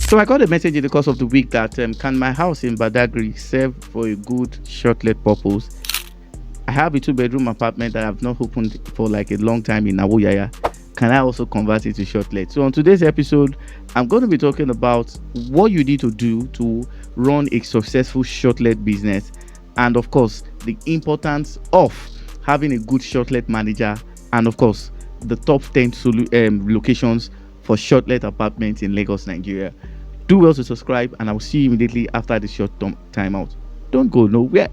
So I got a message in the course of the week that can my house in Badagry serve for a good shortlet purpose? I have a 2-bedroom apartment that I've not opened for like a long time in Nawoyaya. Can I also convert it to shortlet? So on today's episode, I'm going to be talking about what you need to do to run a successful shortlet business, and of course the importance of having a good shortlet manager, and of course the top 10 locations for shortlet apartments in Lagos, Nigeria. Do well to subscribe, and I will see you immediately after the short time out. Don't go nowhere.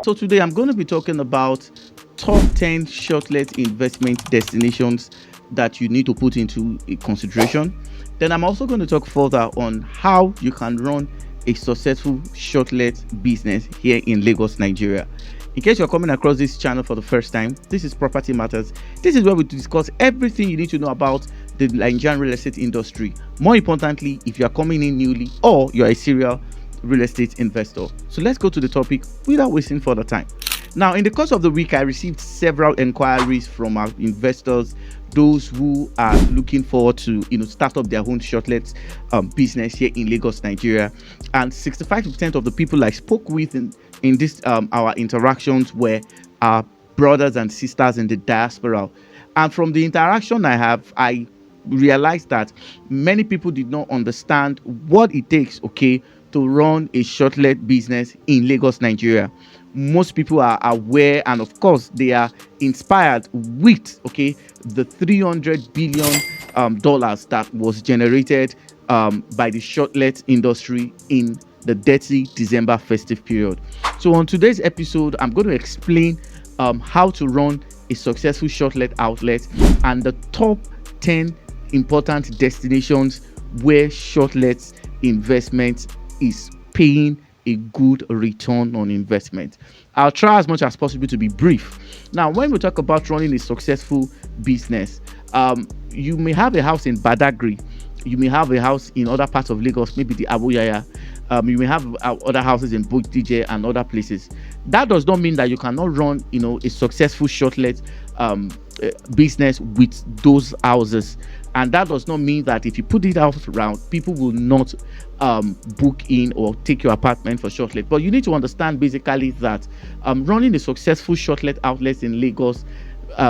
So today I'm going to be talking about top 10 shortlet investment destinations that you need to put into consideration. Then I'm also going to talk further on how you can run a successful shortlet business here in Lagos, Nigeria. In case you're coming across this channel for the first time, this is Property Matters. This is where we discuss everything you need to know about the Nigerian real estate industry. More importantly, if you're coming in newly or you're a serial real estate investor. So let's go to the topic without wasting further time. Now, in the course of the week, I received several inquiries from our investors, those who are looking forward to start up their own shortlet business here in Lagos, Nigeria. And 65% of the people I spoke with in this our interactions were our brothers and sisters in the diaspora. And from the interaction I realized that many people did not understand what it takes, to run a shortlet business in Lagos, Nigeria. Most people are aware, and of course they are inspired with the $300 billion dollars that was generated by the shortlet industry in the dirty December festive period. So on today's episode, I'm going to explain how to run a successful shortlet outlet and the top 10 important destinations where shortlets investment is paying a good return on investment. I'll try as much as possible to be brief. Now, when we talk about running a successful business, you may have a house in Badagry, you may have a house in other parts of Lagos, maybe the Aboyaya, you may have other houses in Bodija and other places. That does not mean that you cannot run a successful shortlet business with those houses. And that does not mean that if you put it out around, people will not book in or take your apartment for shortlet. But you need to understand basically that running a successful shortlet outlet in Lagos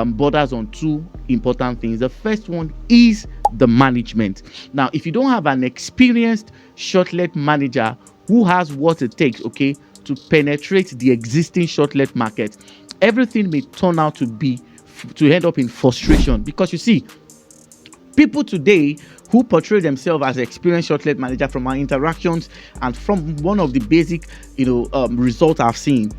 borders on two important things. The first one is the management. Now, if you don't have an experienced shortlet manager who has what it takes, to penetrate the existing shortlet market, everything may turn out to end up in frustration. Because you see, people today who portray themselves as experienced shortlet manager, from our interactions and from one of the basic results I've seen,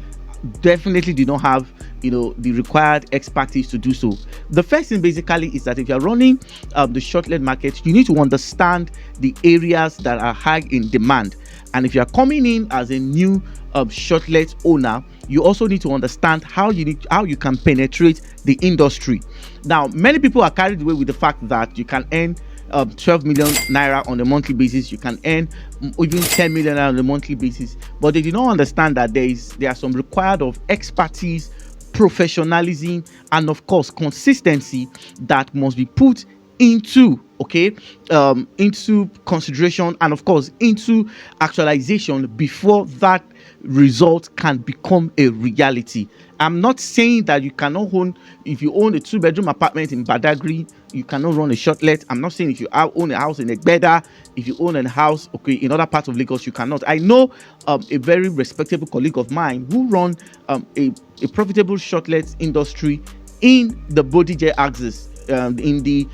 definitely do not have the required expertise to do so. The first thing basically is that if you're running the shortlet market, you need to understand the areas that are high in demand. And if you're coming in as a new shortlet owner, you also need to understand how you can penetrate the industry. Now, many people are carried away with the fact that you can earn 12 million naira on a monthly basis, you can earn even 10 million naira on a monthly basis, but they do not understand that there are some required of expertise, professionalism, and of course consistency that must be put into consideration, and of course into actualization before that result can become a reality. I'm not saying that you cannot if you own a 2-bedroom apartment in Badagry, you cannot run a shortlet. I'm not saying if you own a house in Egbeda, if you own a house in other parts of Lagos, you cannot. I know a very respectable colleague of mine who run a profitable shortlet industry in the Bodija axis, in the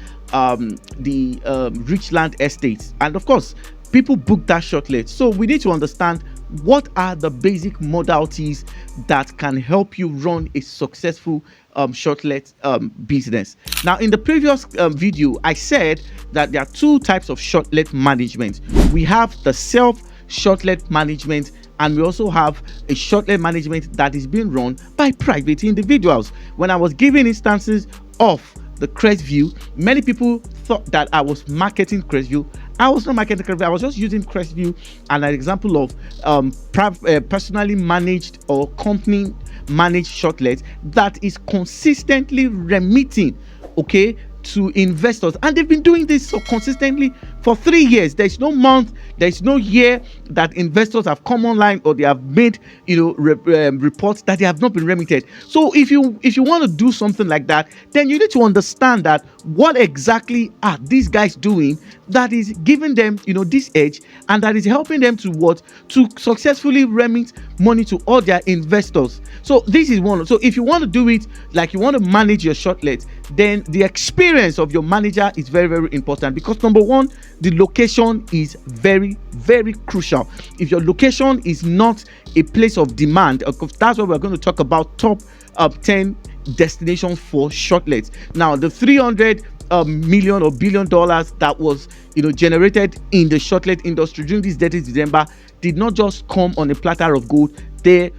Richland estates, and of course people book that shortlet. So we need to understand what are the basic modalities that can help you run a successful shortlet business. Now, in the previous video, I said that there are two types of shortlet management. We have the self shortlet management, and we also have a shortlet management that is being run by private individuals. When I was giving instances of the Crestview, many people thought that I was marketing Crestview. I was not marketing Crestview. I was just using Crestview as an example of personally managed or company managed shortlet that is consistently remitting, okay, to investors, and they've been doing this so consistently for 3 years. There's no month, there's no year that investors have come online or they have made reports that they have not been remitted. So if you want to do something like that, then you need to understand that what exactly are these guys doing that is giving them this edge, and that is helping them to successfully remit money to all their investors. So this is one. So if you want to do it like you want to manage your shortlet, then the experience of your manager is very, very important, because number one, the location is very, very crucial. If your location is not a place of demand, that's what we're going to talk about. Top 10 destinations for shortlets. Now, the 300 million or billion dollars that was generated in the shortlet industry during this 30th December did not just come on a platter of gold. The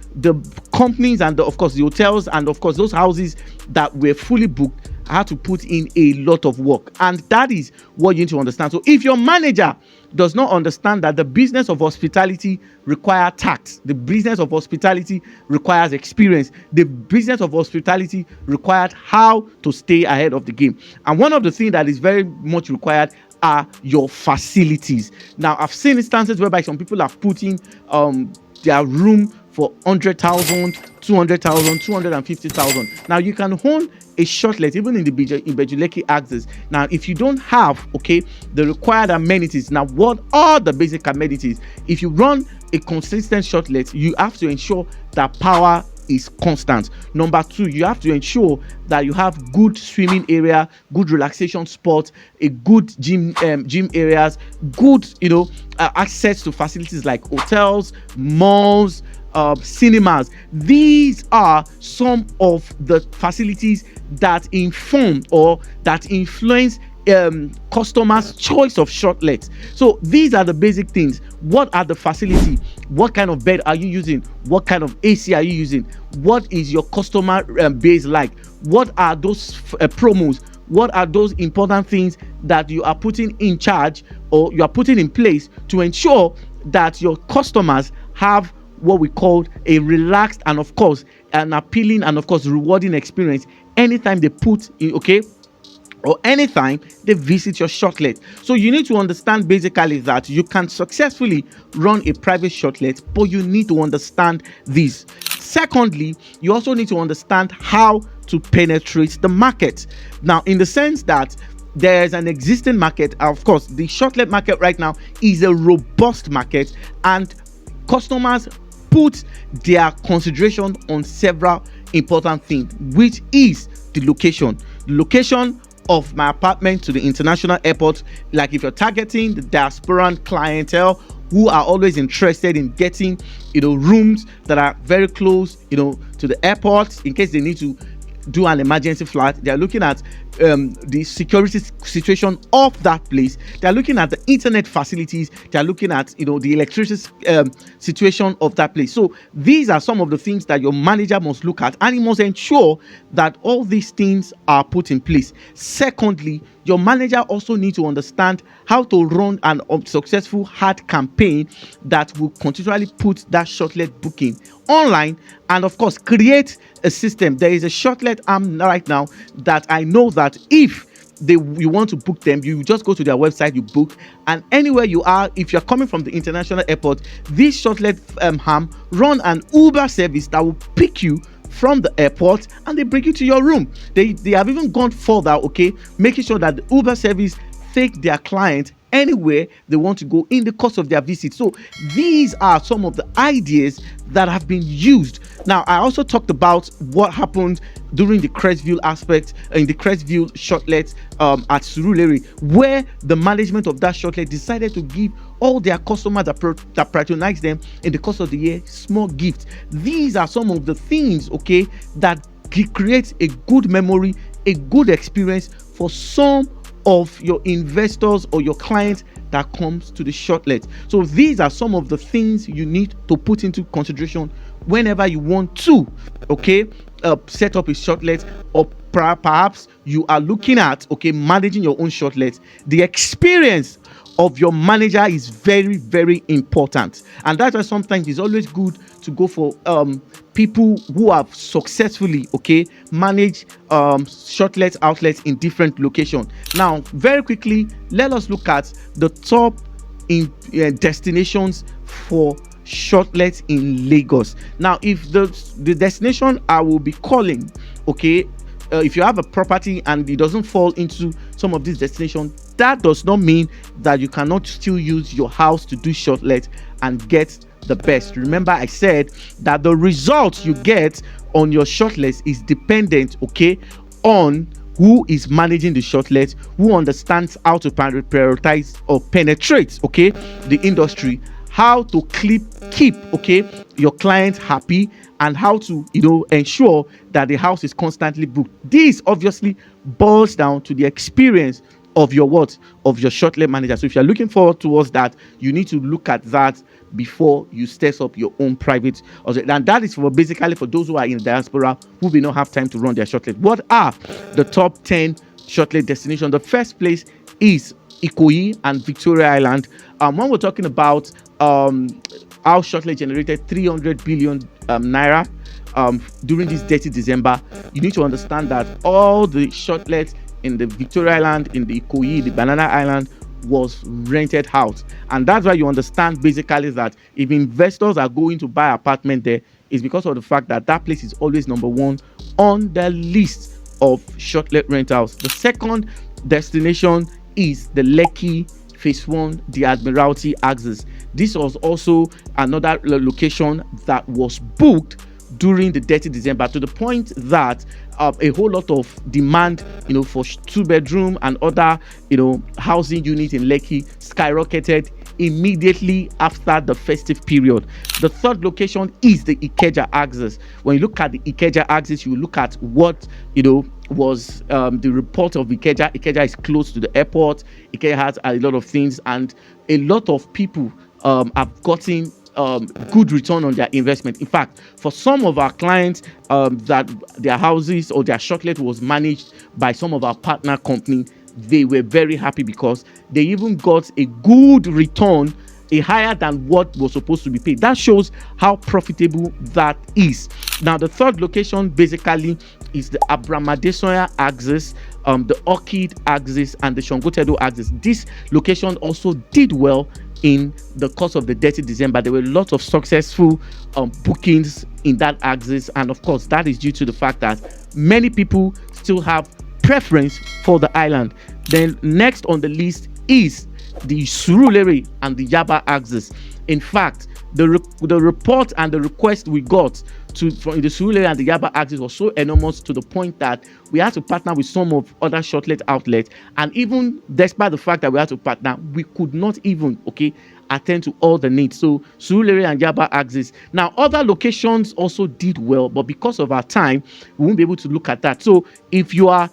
companies and of course the hotels and of course those houses that were fully booked had to put in a lot of work, and that is what you need to understand. So if your manager does not understand that the business of hospitality requires tact, the business of hospitality requires experience, the business of hospitality requires how to stay ahead of the game, and one of the things that is very much required are your facilities. Now, I've seen instances whereby some people have put in their room for 100,000, 200,000, 250,000. Now you can own a shortlet even in the Lekki axis. Now, if you don't have the required amenities, now what are the basic amenities? If you run a consistent shortlet, you have to ensure that power is constant. Number two, you have to ensure that you have good swimming area, good relaxation spot, a good gym areas, good access to facilities like hotels, malls, cinemas. These are some of the facilities that inform or that influence customers' choice of shortlets. So these are the basic things. What are the facility? What kind of bed are you using? What kind of AC are you using? What is your customer base like? What are those promos? What are those important things that you are putting in charge or you are putting in place to ensure that your customers have what we call a relaxed and of course an appealing and of course rewarding experience anytime they put in, or anytime they visit your shortlet. So you need to understand basically that you can successfully run a private shortlet, but you need to understand this. Secondly, you also need to understand how to penetrate the market. Now, in the sense that there's an existing market, of course, the shortlet market right now is a robust market, and customers put their consideration on several important things, which is the location. The location of my apartment to the international airport. Like if you're targeting the diasporan clientele who are always interested in getting rooms that are very close to the airport in case they need to do an emergency flight, they are looking at the security situation of that place. They are looking at the internet facilities. They are looking at the electricity situation of that place. So these are some of the things that your manager must look at, and he must ensure that all these things are put in place. Secondly, your manager also needs to understand how to run an successful ad campaign that will continually put that shortlet booking online, and of course create a system. There is a shortlet arm right now that I know that if you want to book them, you just go to their website, you book, and anywhere you are, if you're coming from the international airport, this shortlet arm run an Uber service that will pick you from the airport and they bring you to your room. They have even gone further, making sure that the Uber service take their client anywhere they want to go in the course of their visit. So these are some of the ideas that have been used. Now, I also talked about what happened during the Crestview aspect in the Crestview shortlet at Surulere, where the management of that shortlet decided to give all their customers that patronize them in the course of the year small gifts. These are some of the things that create a good memory, a good experience for some of your investors or your clients that comes to the shortlet. So these are some of the things you need to put into consideration whenever you want to set up a shortlet, or perhaps you are looking at managing your own shortlet. The experience of your manager is very, very important. And that's why sometimes it's always good to go for people who have successfully managed shortlet outlets in different locations. Now, very quickly, let us look at the top in destinations for shortlet in Lagos. Now, if the destination I will be calling, if you have a property and it doesn't fall into some of these destinations, that does not mean that you cannot still use your house to do shortlet and get the best. Remember, I said that the results you get on your shortlist is dependent on who is managing the shortlet, who understands how to prioritize or penetrate the industry, how to keep your clients happy, and how to ensure that the house is constantly booked. This obviously boils down to the experience of your shortlet manager. So if you're looking forward towards that, you need to look at that before you set up your own private. And that is basically for those who are in diaspora who may not have time to run their shortlet. What are the top 10 shortlet destinations? The first place is Ikoyi and Victoria Island. When we're talking about how shortlet generated 300 billion naira during this dirty December, you need to understand that all the shortlets in the Victoria Island, in the Ikoyi, the Banana Island was rented out. And that's why you understand basically that if investors are going to buy apartment there, it's because of the fact that that place is always number one on the list of shortlet rentals. The second destination is the Lekki Phase 1, the Admiralty Axis. This was also another location that was booked during the dirty December, to the point that a whole lot of demand for 2-bedroom and other housing units in Lekki skyrocketed immediately after the festive period. The third location is the Ikeja Axis. When you look at the Ikeja Axis, you look at what was the report of Ikeja. Ikeja is close to the airport. Ikeja has a lot of things, and a lot of people have gotten good return on their investment. In fact, for some of our clients that their houses or their shortlet was managed by some of our partner company, they were very happy because they even got a good return, a higher than what was supposed to be paid. That shows how profitable that is. Now, the third location basically is the Abramadesoya Axis, the Orchid Axis, and the Shongotedo Axis. This location also did well in the course of the dirty December. There were lots of successful bookings in that axis, and of course that is due to the fact that many people still have preference for the island. Then next on the list is the Surulere and the Yaba axis. In fact, the report and the request we got from the Surulere and the Yaba axis was so enormous, to the point that we had to partner with some of other shortlet outlets, and even despite the fact that we had to partner, we could not even attend to all the needs. So Surulere and Yaba axis. Now, other locations also did well, but because of our time, we won't be able to look at that. So if you are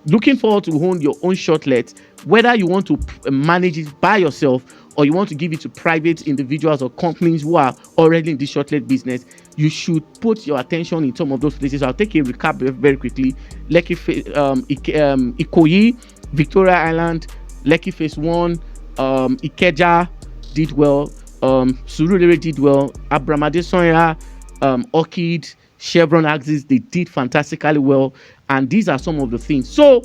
looking forward to own your own shortlet, whether you want to manage it by yourself or you want to give it to private individuals or companies who are already in the shortlet business, you should put your attention in some of those places. I'll take a recap very quickly. Lekki, Ikoyi, Victoria Island, Lekki Phase 1, Ikeja did well, Surulere did well, Abramadesoya, Orchid, Chevron Axis, they did fantastically well. And these are some of the things. So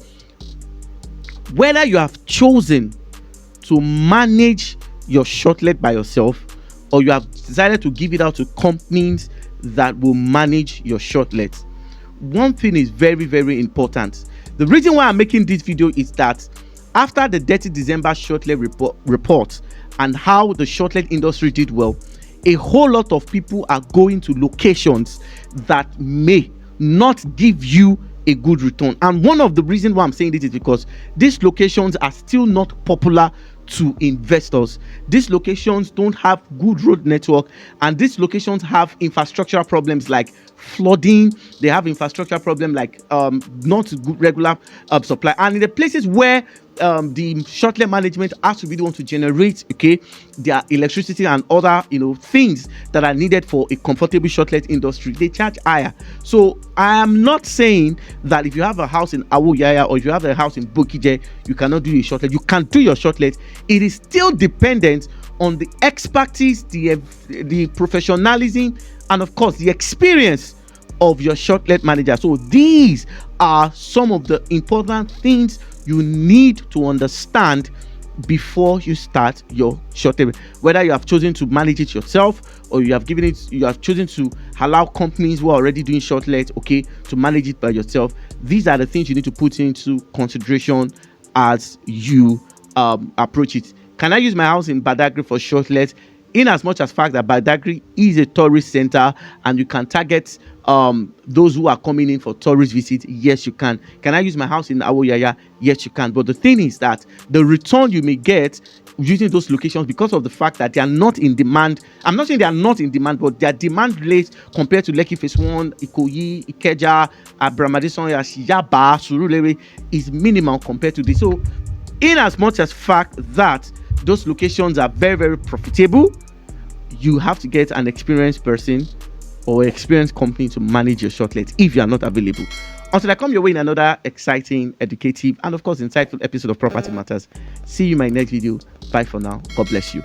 whether you have chosen to manage your shortlet by yourself, or you have decided to give it out to companies that will manage your shortlet, one thing is very, very important. The reason why I'm making this video is that after the dirty December shortlet report and how the shortlet industry did well, a whole lot of people are going to locations that may not give you a good return. And one of the reasons why I'm saying this is because these locations are still not popular to investors. These locations don't have good road network, and these locations have infrastructural problems like flooding. They have infrastructure problem like not good regular supply. And in the places where the shortlet management has to be the one to generate, okay, their electricity and other, things that are needed for a comfortable shortlet industry. They charge higher. So I am not saying that if you have a house in Awoyaya or if you have a house in Bokije, you cannot do a shortlet. You can do your shortlet. It is still dependent on the expertise, the professionalism, and of course the experience of your shortlet manager. So these are some of the important things you need to understand before you start your shortlet. Whether you have chosen to manage it yourself or you have chosen to allow companies who are already doing shortlet, okay, to manage it by yourself. These are the things you need to put into consideration as you approach it. Can I use my house in Badagry for shortlet? In as much as fact that Badagry is a tourist center and you can target those who are coming in for tourist visit, yes you can. Can I use my house in Awoyaya? Yes you can. But the thing is that the return you may get using those locations, because of the fact that they are not in demand, I'm not saying they are not in demand, but their demand rate compared to Lekki Phase 1, Ikoyi, Ikeja, Abramadison, Yaba, Surulere is minimal compared to this. So in as much as fact that those locations are very, very profitable, you have to get an experienced person or experienced company to manage your shortlet if you are not available. Until I come your way in another exciting, educative, and of course insightful episode of Property Matters. See you in my next video. Bye for now. God bless you.